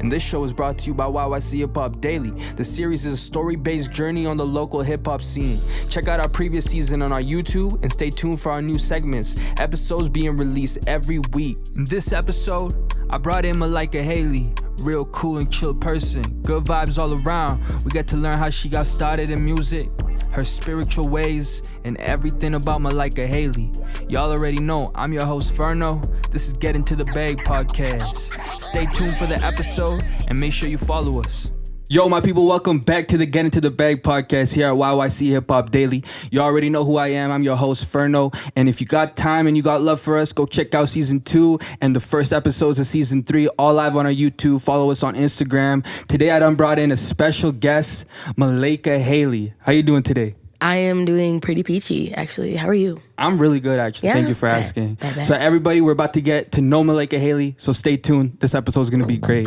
and this show is brought to you by YYC Hip Hop Daily. The series is a story-based journey on the local hip-hop scene. Check out our previous season on our YouTube and stay tuned for our new segments, episodes being released every week. In this episode, I brought in Malaika Hailey, real cool and chill person, good vibes all around. We get to learn how she got started in music, her spiritual ways, and everything about Malaika Hailey. Y'all already know, I'm your host, Ferno. This is Get Into the Bag podcast. Stay tuned for the episode and make sure you follow us. Yo, my people, welcome back to the Get Into the Bag podcast here at YYC Hip Hop Daily. You already know who I am. I'm your host, Ferno. And if you got time and you got love for us, go check out season 2 and the first episodes of season 3, all live on our YouTube. Follow us on Instagram. Today, I done brought in a special guest, Malaika Hailey. How you doing today? I am doing pretty peachy, actually. How are you? I'm really good, actually. Yeah? Thank you for asking. Bet. So everybody, we're about to get to know Malaika Hailey, so stay tuned. This episode is going to be great.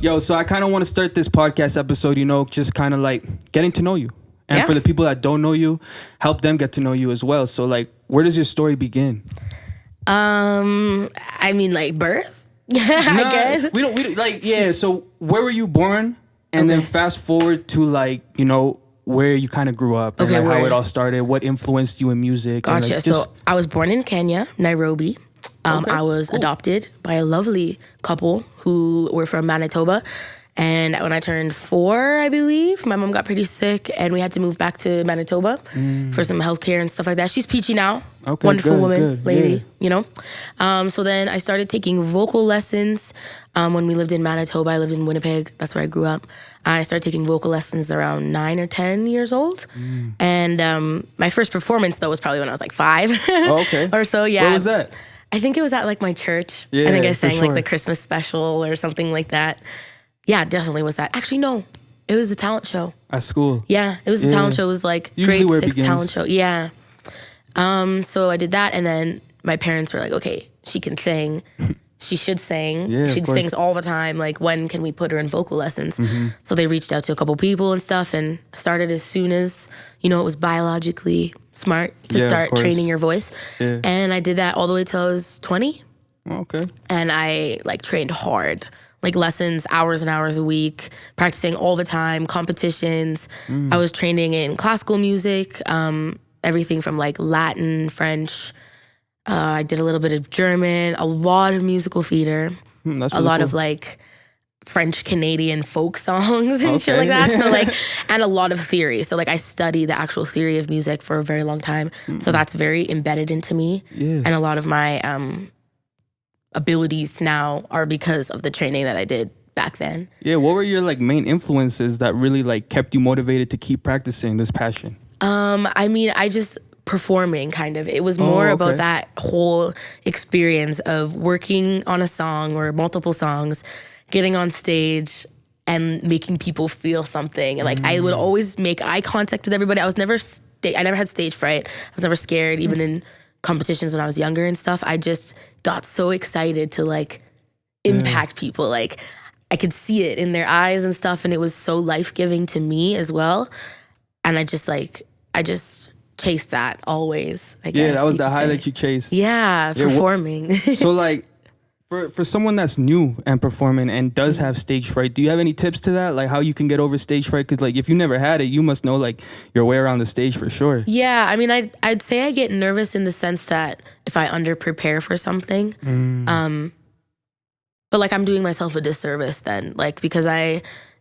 Yo, so I kind of want to start this podcast episode, just kind of like getting to know you. And for the people that don't know you, help them get to know you as well. So like, where does your story begin? I mean, like birth, I guess. We don't, so where were you born? And then fast forward to like, where you kind of grew up and how it all started, what influenced you in music. Gotcha. And so I was born in Kenya, Nairobi. I was adopted by a lovely couple who were from Manitoba. And when I turned 4, I believe, my mom got pretty sick and we had to move back to Manitoba for some healthcare and stuff like that. She's peachy now. Okay, wonderful woman, lady, So then I started taking vocal lessons when we lived in Manitoba. I lived in Winnipeg. That's where I grew up. I started taking vocal lessons around 9 or 10 years old. And my first performance, though, was probably when I was like 5 or so. Yeah. Where was that? I think it was at like my church. Yeah, I think I sang like the Christmas special or something like that. Yeah, definitely was that. Actually, no. It was a talent show. At school? Yeah, it was a talent show. It was like usually grade 6 talent show. Yeah. So I did that, and then my parents were like, okay, she can sing. She should sing. Yeah, she sings all the time. Like, when can we put her in vocal lessons? So they reached out to a couple people and stuff and started as soon as, it was biologically smart to start training your voice. Yeah. And I did that all the way till I was 20. Okay. And I like trained hard. Like lessons, hours and hours a week, practicing all the time, competitions. I was training in classical music, everything from like Latin, French. I did a little bit of German, a lot of musical theater, that's a lot of like French Canadian folk songs and shit like that. So like, and a lot of theory. So like I studied the actual theory of music for a very long time. So that's very embedded into me. Yeah. And a lot of my abilities now are because of the training that I did back then. Yeah, what were your like main influences that really like kept you motivated to keep practicing this passion? I mean, I just performing kind of. It was more about that whole experience of working on a song or multiple songs, getting on stage and making people feel something. And like I would always make eye contact with everybody. I never had stage fright. I was never scared, even in competitions when I was younger and stuff. I just got so excited to like impact people. Like I could see it in their eyes and stuff, and it was so life-giving to me as well. And I just chased that always, I guess. Yeah, that was the high that you chased. Yeah, performing. So like for someone that's new and performing and does have stage fright, do you have any tips to that? Like how you can get over stage fright? Because like if you never had it, you must know like your way around the stage for sure. Yeah, I mean, I'd say I get nervous in the sense that if I under-prepare for something, but like I'm doing myself a disservice then, like because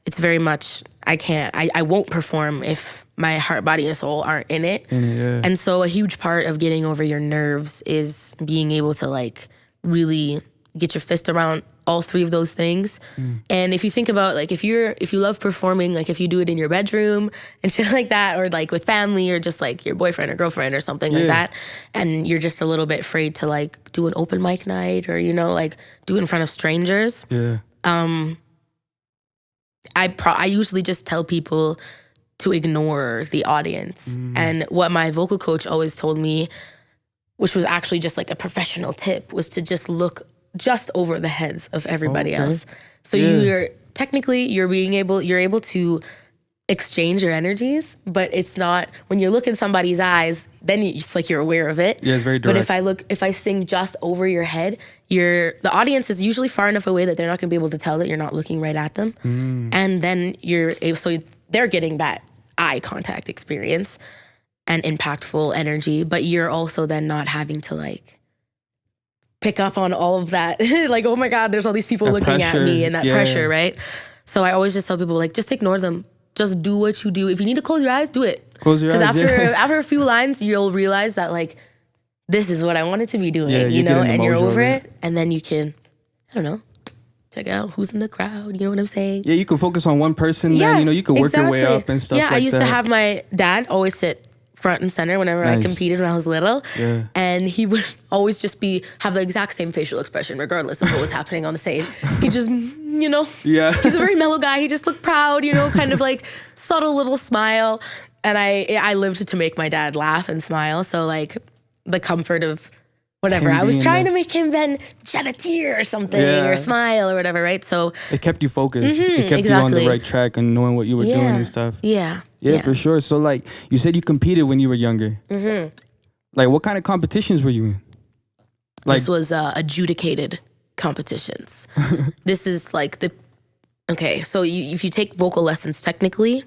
it's very much, I won't perform if my heart, body, and soul aren't in it. And so a huge part of getting over your nerves is being able to like really get your fist around all 3 of those things. And if you think about like, if you love performing, like if you do it in your bedroom and shit like that, or like with family or just like your boyfriend or girlfriend or something like that, and you're just a little bit afraid to like do an open mic night or, like do it in front of strangers. Yeah. I usually just tell people to ignore the audience. And what my vocal coach always told me, which was actually just like a professional tip, was to just look just over the heads of everybody else. So you're able to exchange your energies, but it's not, when you look in somebody's eyes, then it's like you're aware of it. Yeah, it's very direct. But if I sing just over your head, the audience is usually far enough away that they're not gonna be able to tell that you're not looking right at them. And then they're getting that eye contact experience and impactful energy, but you're also then not having to like pick up on all of that. Like, oh my God, there's all these people looking at me and that pressure, right? So I always just tell people, like, just ignore them. Just do what you do. If you need to close your eyes, do it. Close your eyes. Because after a few lines, you'll realize that like, this is what I wanted to be doing, you know, and you're over it. And then you can, I don't know, check out who's in the crowd. You know what I'm saying? Yeah, you can focus on one person. Yeah, then, you know, you can work your way up and stuff. Yeah, like I used that. to have my dad always sit front and center whenever I competed when I was little. Yeah. And he would always just have the exact same facial expression regardless of what was happening on the stage. He just, you know, he's a very mellow guy. He just looked proud, you know, kind of like subtle little smile. And I lived to make my dad laugh and smile. So like the comfort of whatever. I was trying to make him then shed a tear or something or smile or whatever, right? So it kept you focused. It kept you on the right track and knowing what you were doing and stuff. Yeah, for sure. So like you said you competed when you were younger. Like what kind of competitions were you in? Like, this was adjudicated competitions. This is like so if you take vocal lessons technically,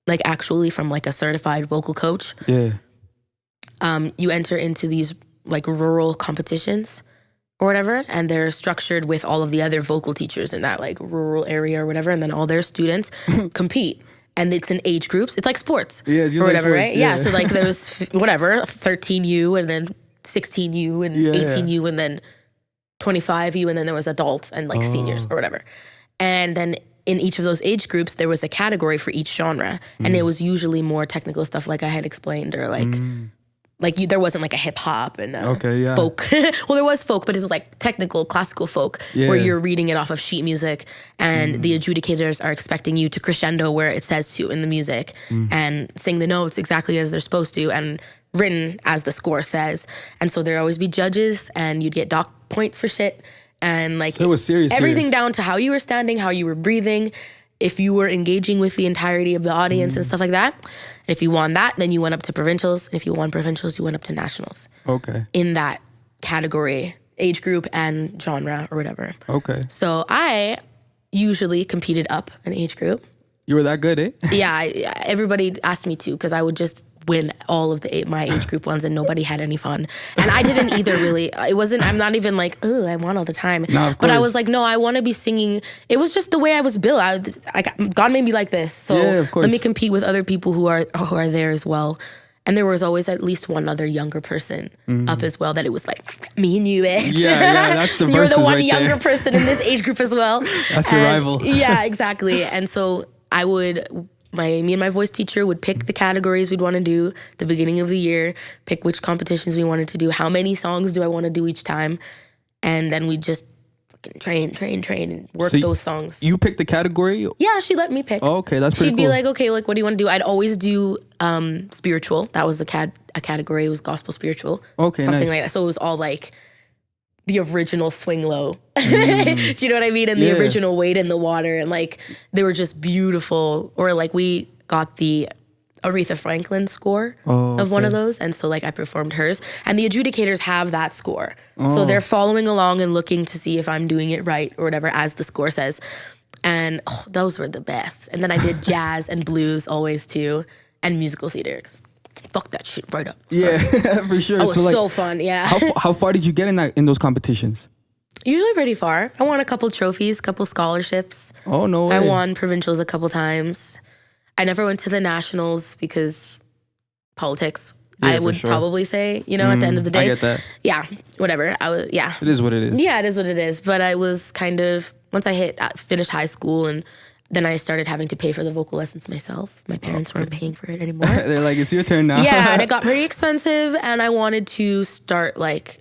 like actually from like a certified vocal coach, you enter into these like rural competitions or whatever, and they're structured with all of the other vocal teachers in that like rural area or whatever, and then all their students compete. And it's in age groups. It's like sports or whatever, right? Yeah. So like there's 13U and then 16U and 18U and then 25U and then there was adults and like seniors or whatever. And then in each of those age groups, there was a category for each genre. And it was usually more technical stuff like I had explained or like there wasn't like a hip hop and folk. Well, there was folk, but it was like technical, classical folk where you're reading it off of sheet music and the adjudicators are expecting you to crescendo where it says to in the music and sing the notes exactly as they're supposed to and written as the score says. And so there'd always be judges and you'd get dock points for shit. And like so it was serious. Everything down to how you were standing, how you were breathing, if you were engaging with the entirety of the audience and stuff like that. And if you won that, then you went up to provincials. And if you won provincials, you went up to nationals. Okay. In that category, age group and genre or whatever. Okay. So I usually competed up an age group. You were that good, eh? Yeah, everybody asked me to because I would just win all of my age group ones and nobody had any fun. And I didn't either really. It wasn't, I'm not even like, oh, I won all the time. No, but I was like, no, I want to be singing. It was just the way I was built. God made me like this. So let me compete with other people who are there as well. And there was always at least one other younger person up as well that it was like, me and you, bitch. Yeah, that's the You're the one right younger there. person in this age group as well. That's your rival. Yeah, exactly. And so I would... me and my voice teacher would pick the categories we'd want to do at the beginning of the year, pick which competitions we wanted to do, how many songs do I want to do each time, and then we just fucking train, and work those songs. You picked the category? Yeah, she let me pick. Oh, okay, that's pretty cool. She'd be like, okay, like what do you want to do? I'd always do spiritual. That was a category. It was gospel spiritual. Okay, something nice. like that. So it was all like the original swing low. Do you know what I mean? And the original Wade in the Water. And like, they were just beautiful. Or like we got the Aretha Franklin score of one of those. And so like I performed hers. And the adjudicators have that score. So they're following along and looking to see if I'm doing it right or whatever as the score says. And those were the best. And then I did jazz and blues always too. And musical theater. Fuck that shit right up. Sorry. Yeah, for sure. It was so fun, yeah. How far did you get in those competitions? Usually pretty far. I won a couple trophies, couple scholarships. Oh, no way. I won provincials a couple times. I never went to the nationals because politics. Yeah, I would probably say, you know, at the end of the day. I get that. Yeah, whatever. It is what it is. Yeah, it is what it is. But I was kind of, once I finished high school and then I started having to pay for the vocal lessons myself. My parents weren't paying for it anymore. They're like, it's your turn now. Yeah, and it got pretty expensive and I wanted to start like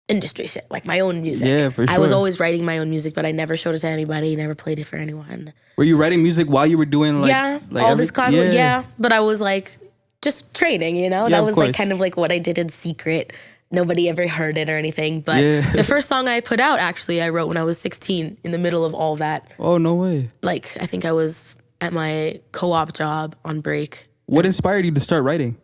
industry shit, like my own music. Yeah, for sure. I was always writing my own music, but I never showed it to anybody, never played it for anyone. Were you writing music while you were doing all this class? Yeah, but I was like just training, you know? That was like kind of like what I did in secret. Nobody ever heard it or anything. But the first song I put out, actually, I wrote when I was 16 in the middle of all that. Oh, no way. Like, I think I was at my co-op job on break. What inspired you to start writing?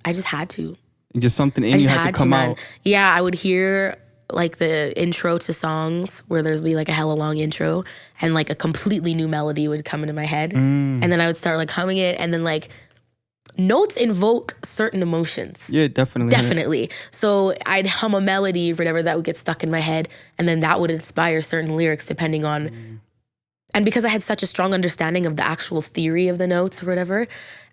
I just had to. Just something in you had to come out. Yeah, I would hear like the intro to songs where there's be like a hella long intro and like a completely new melody would come into my head. And then I would start like humming it, and then like notes invoke certain emotions. Yeah, definitely. Definitely. So I'd hum a melody or whatever that would get stuck in my head, and then that would inspire certain lyrics depending on. And because I had such a strong understanding of the actual theory of the notes or whatever,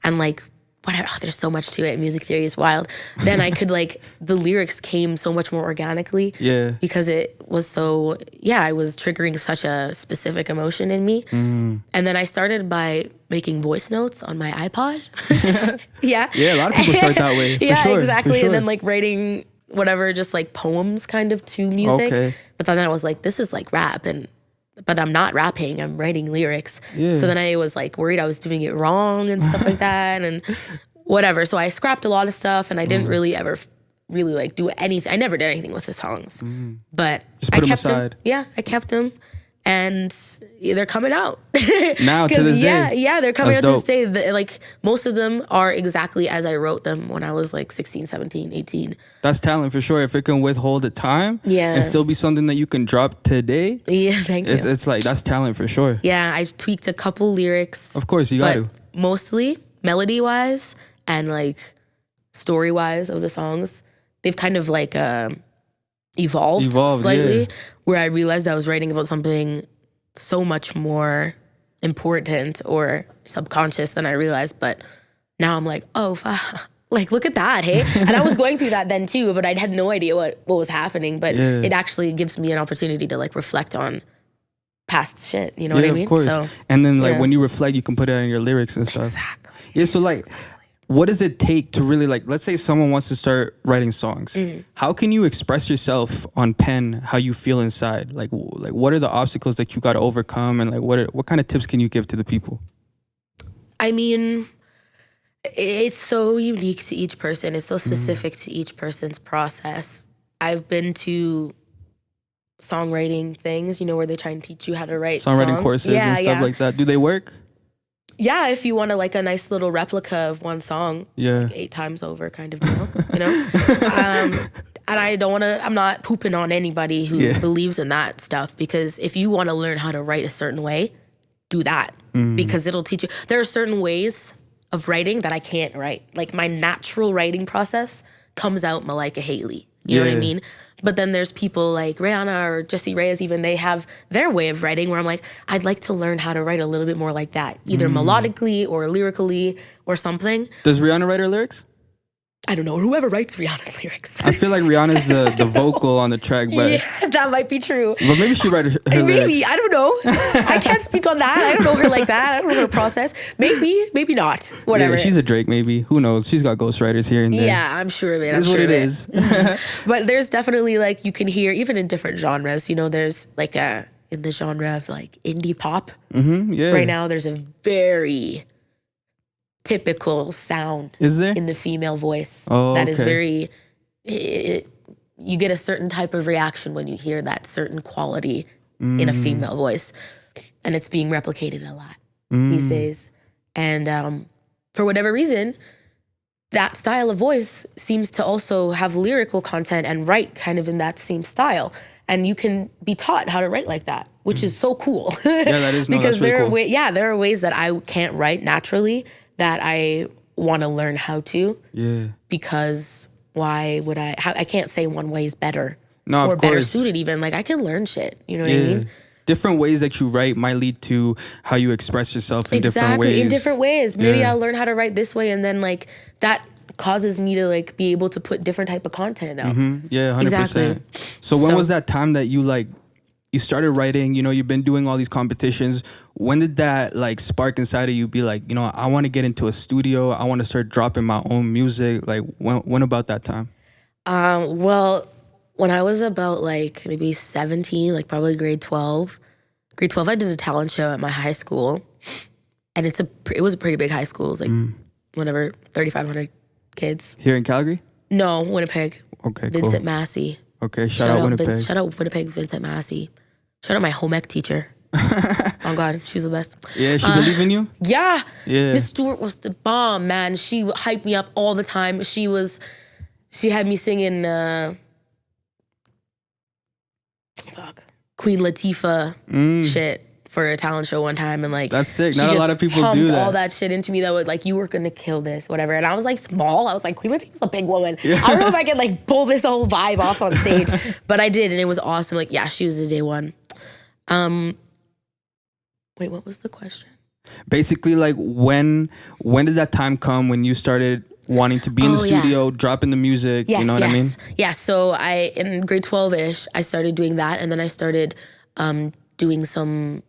and like whatever, there's so much to it. Music theory is wild. Then I could like, the lyrics came so much more organically. Yeah. Because it was so, I was triggering such a specific emotion in me. And then I started by making voice notes on my iPod. Yeah. Yeah, a lot of people start that way. Yeah, sure, exactly. Sure. And then like writing whatever, just like poems kind of to music. Okay. But then I was like, this is like rap, but I'm not rapping, I'm writing lyrics. Yeah. So then I was like worried I was doing it wrong and stuff like that and whatever. So I scrapped a lot of stuff, and I didn't really ever really like do anything. I never did anything with the songs, but Just put I them kept aside. them. Yeah, I kept them, and they're coming out. Now to this day. Yeah, they're coming That's out to this dope. day. Like most of them are exactly as I wrote them when I was like 16, 17, 18. That's talent for sure. If it can withhold the time and still be something that you can drop today. Yeah, thank you. It's like, that's talent for sure. Yeah, I tweaked a couple lyrics. Of course, you got to. Mostly melody-wise and like story-wise of the songs, they've kind of like evolved slightly, where I realized I was writing about something so much more important or subconscious than I realized. But now I'm like, oh, like, look at that, hey? And I was going through that then too, but I had no idea what was happening. But it actually gives me an opportunity to like reflect on past shit, you know what I mean? Of course. So, and then like when you reflect, you can put it in your lyrics and stuff. Exactly. Yeah, so like, what does it take to really like, let's say someone wants to start writing songs. How can you express yourself on pen, how you feel inside? Like what are the obstacles that you got to overcome? And like, what kind of tips can you give to the people? I mean, it's so unique to each person. It's so specific to each person's process. I've been to songwriting things, where they try and teach you how to write Songwriting songs. courses and stuff like that. Do they work? Yeah, if you want to like a nice little replica of one song, like 8 times over kind of deal, And I don't want to, I'm not pooping on anybody who believes in that stuff, because if you want to learn how to write a certain way, do that, because it'll teach you. There are certain ways of writing that I can't write. Like my natural writing process comes out Malaika Hailey. You know what I mean? But then there's people like Rihanna or Jessie Reyes, even they have their way of writing where I'm like, I'd like to learn how to write a little bit more like that, either melodically or lyrically or something. Does Rihanna write her lyrics? I don't know. Whoever writes Rihanna's lyrics. I feel like Rihanna's the vocal on the track, but yeah, that might be true. But maybe she write her Maybe, lyrics. I don't know. I can't speak on that. I don't know her like that. I don't know her process. Maybe not. Whatever. Yeah, she's a Drake, maybe. Who knows? She's got ghostwriters here and there. Yeah, I'm sure of it. It is what it is. But there's definitely like, you can hear, even in different genres, there's like in the genre of like indie pop. Right now, there's a very typical sound in the female voice that is very, you get a certain type of reaction when you hear that certain quality in a female voice, and it's being replicated a lot these days. And for whatever reason, that style of voice seems to also have lyrical content and write kind of in that same style. And you can be taught how to write like that, which is so cool. Yeah, that is. No, because that's really cool. There are ways that I can't write naturally that I want to learn how to. Yeah. Because why would I can't say one way is better. No, of or better course. suited even. Like I can learn shit. You know what I mean? Different ways that you write might lead to how you express yourself in different ways. In different ways. Maybe I'll learn how to write this way, and then like that causes me to like be able to put different type of content out. Yeah, 100%. Exactly. So when was that time that you started writing, you've been doing all these competitions. When did that like spark inside of you be like, I want to get into a studio. I want to start dropping my own music. Like when about that time? Well, when I was about like maybe 17, like probably grade 12, I did a talent show at my high school, and it was a pretty big high school. It was like whatever, 3,500 kids. Here in Calgary? No, Winnipeg. Okay, Vincent cool. Massey. Okay, shout out Winnipeg. Shout out Winnipeg, Vincent Massey. Shout out my home ec teacher. Oh God, she was the best. Yeah, she believed in you? Yeah. Yeah. Miss Stewart was the bomb, man. She hyped me up all the time. She had me singing Queen Latifah shit for a talent show one time, and like that's sick. She Not a just lot of people pumped do that. all that shit into me that was like, you were gonna kill this, whatever. And I was like small. I was like, Queen Latifah's a big woman. Yeah. I don't know if I could like pull this whole vibe off on stage, but I did, and it was awesome. Like, yeah, she was the day one. Wait, what was the question? Basically, like when did that time come when you started wanting to be in the studio, dropping the music? Yes, you know what I mean? Yeah. So in grade 12-ish, I started doing that, and then I started doing some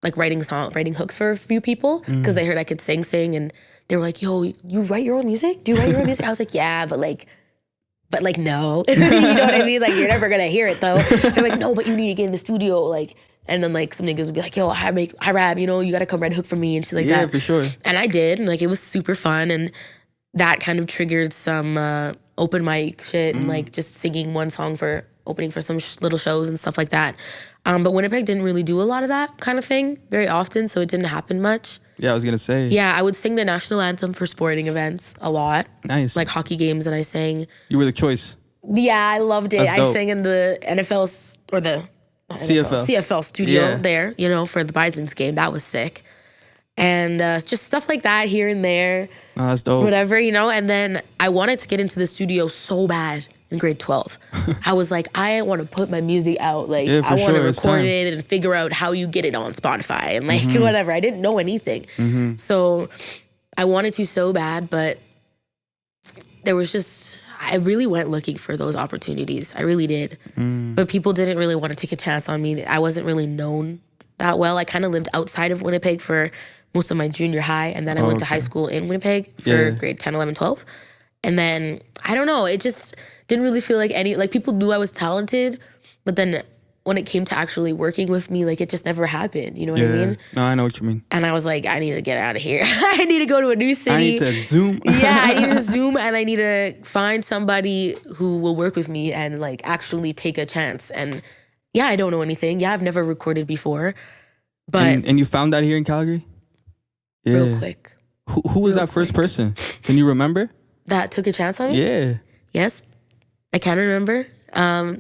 like writing hooks for a few people because they heard I could sing, and they were like, "Yo, you write your own music? Do you write your own music?" I was like, "Yeah, but like no." You know what I mean? Like, you're never gonna hear it though. They're like, "No, but you need to get in the studio." Like, and then like some niggas would be like, "Yo, I rap, you know, you gotta come write a hook for me," and shit like that. Yeah, for sure. And I did, and like it was super fun, and that kind of triggered some open mic shit and like just singing one song for opening for some little shows and stuff like that. But Winnipeg didn't really do a lot of that kind of thing very often, so it didn't happen much. Yeah, I was gonna say. Yeah, I would sing the national anthem for sporting events a lot. Nice. Like hockey games, and I sang. You were the choice. Yeah, I loved it. That's dope. I sang in the NFL or the CFL studio there, you know, for the Bison's game. That was sick. And just stuff like that here and there. Oh, that's dope. Whatever, you know. And then I wanted to get into the studio so bad in grade 12. I was like, I want to put my music out. Like, I want to record it and figure out how you get it on Spotify and like whatever. I didn't know anything. So I wanted to so bad, but there was just, I really went looking for those opportunities. I really did. But people didn't really want to take a chance on me. I wasn't really known that well. I kind of lived outside of Winnipeg for most of my junior high, and then I went to high school in Winnipeg for grade 10, 11, 12. And then, I don't know, it just didn't really feel like people knew I was talented, but then when it came to actually working with me, like it just never happened, you know what I mean? No, I know what you mean. And I was like, I need to get out of here. I need to go to a new city. I need to Zoom. Yeah, I need to Zoom, and I need to find somebody who will work with me and like actually take a chance. And yeah, I don't know anything. Yeah, I've never recorded before, but... And you found that here in Calgary? Yeah. Real quick. Who was that first person? Can you remember? That took a chance on me? Yeah. Yes, I can remember. I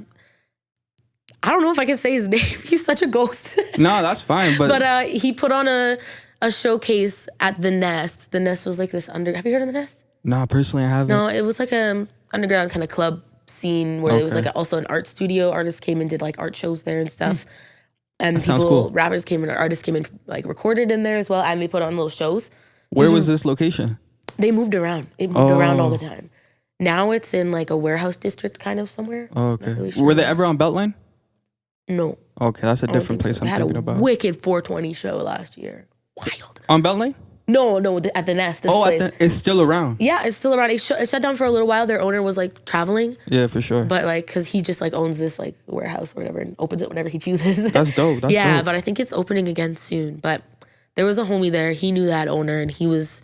don't know if I can say his name. He's such a ghost. No, that's fine. But he put on a showcase at The Nest. The Nest was like this have you heard of The Nest? No, personally I haven't. No, it was like a underground kind of club scene where it was like also an art studio. Artists came and did like art shows there and stuff. And rappers came and artists came and like recorded in there as well, and they put on little shows. Where was this location? They moved around. It moved around all the time. Now it's in like a warehouse district kind of somewhere. Oh, okay. Really sure. Were they ever on Beltline? No. Okay, that's a different place I'm thinking about. Wicked 420 show last year. Wild. On Beltline? No, at The Nest. This place. It's still around. Yeah, it's still around. It shut down for a little while. Their owner was like traveling. Yeah, for sure. But like, cause he just like owns this like warehouse or whatever and opens it whenever he chooses. That's dope. That's dope. But I think it's opening again soon. But there was a homie there. He knew that owner, and he was